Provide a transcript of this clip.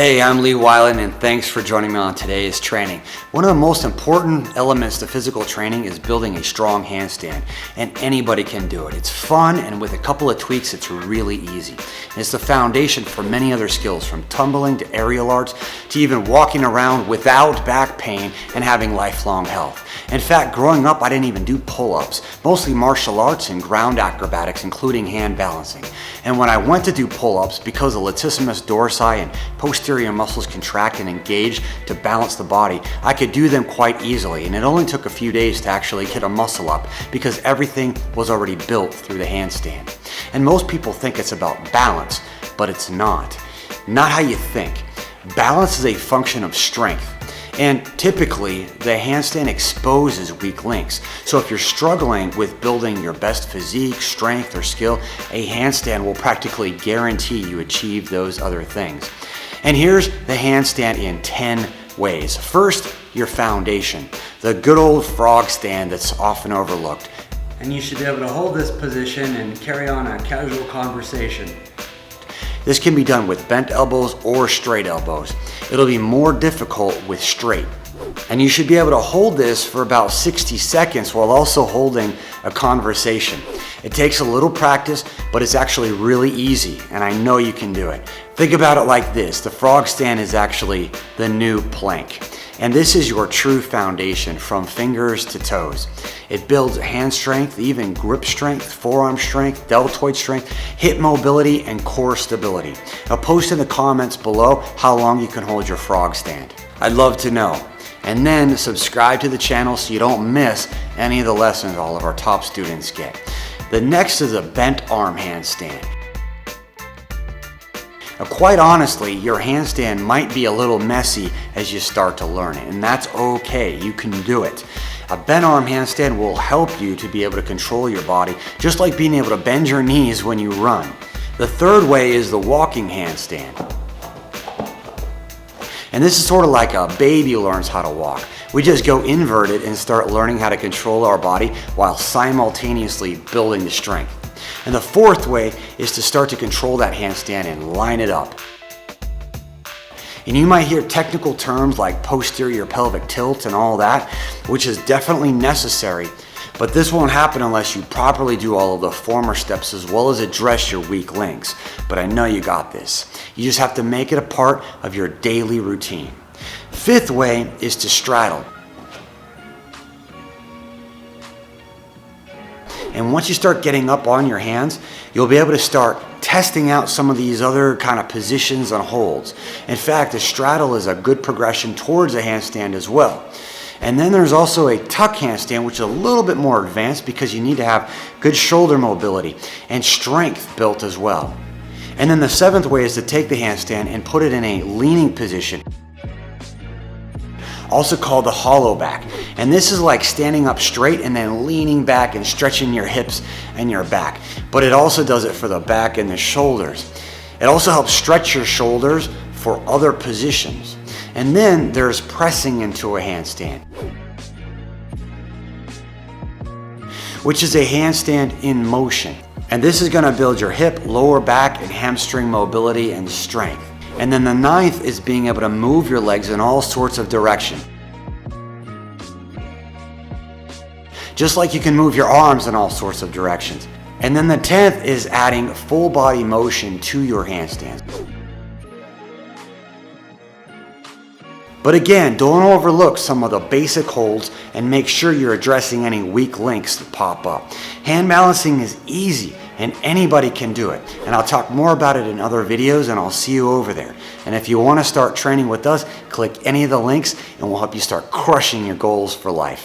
Hey, I'm Weiland, and thanks for joining me on today's training. One of the most important elements to physical training is building a strong handstand, and anybody can do it. It's fun, and with a couple of tweaks, it's really easy. And it's the foundation for many other skills, from tumbling to aerial arts to even walking around without back pain and having lifelong health. In fact, growing up, I didn't even do pull-ups, mostly martial arts and ground acrobatics, including hand balancing. And when I went to do pull-ups, because the latissimus dorsi and posterior muscles contract and engage to balance the body, I could do them quite easily, and it only took a few days to actually get a muscle up because everything was already built through the handstand. And most people think it's about balance, but it's not. Not how you think. Balance is a function of strength. And typically, the handstand exposes weak links. So if you're struggling with building your best physique, strength, or skill, a handstand will practically guarantee you achieve those other things. And here's the handstand in 10 ways. First, your foundation, the good old frog stand that's often overlooked. And you should be able to hold this position and carry on a casual conversation. This can be done with bent elbows or straight elbows. It'll be more difficult with straight. And you should be able to hold this for about 60 seconds while also holding a conversation. It takes a little practice, but it's actually really easy, and I know you can do it. Think about it like this. The frog stand is actually the new plank. And this is your true foundation from fingers to toes. It builds hand strength, even grip strength, forearm strength, deltoid strength, hip mobility, and core stability. Now post in the comments below how long you can hold your frog stand. I'd love to know. And then subscribe to the channel so you don't miss any of the lessons all of our top students get. The next is a bent arm handstand. Now, quite honestly, your handstand might be a little messy as you start to learn it, and that's okay, you can do it. A bent arm handstand will help you to be able to control your body, just like being able to bend your knees when you run. The third way is the walking handstand. And this is sort of like a baby learns how to walk. We just go inverted and start learning how to control our body while simultaneously building the strength. And the fourth way is to start to control that handstand and line it up. And you might hear technical terms like posterior pelvic tilt and all that, which is definitely necessary, but this won't happen unless you properly do all of the former steps as well as address your weak links. But I know you got this. You just have to make it a part of your daily routine. Fifth way is to straddle. And once you start getting up on your hands, you'll be able to start testing out some of these other kind of positions and holds. In fact, a straddle is a good progression towards a handstand as well. And then there's also a tuck handstand, which is a little bit more advanced because you need to have good shoulder mobility and strength built as well. And then the seventh way is to take the handstand and put it in a leaning position, also called the hollow back. And this is like standing up straight and then leaning back and stretching your hips and your back. But it also does it for the back and the shoulders. It also helps stretch your shoulders for other positions. And then there's pressing into a handstand, which is a handstand in motion. And this is going to build your hip, lower back, and hamstring mobility and strength. And then the ninth is being able to move your legs in all sorts of directions. Just like you can move your arms in all sorts of directions. And then the 10th is adding full body motion to your handstands. But again, don't overlook some of the basic holds and make sure you're addressing any weak links that pop up. Hand balancing is easy and anybody can do it. And I'll talk more about it in other videos, and I'll see you over there. And if you want to start training with us, click any of the links and we'll help you start crushing your goals for life.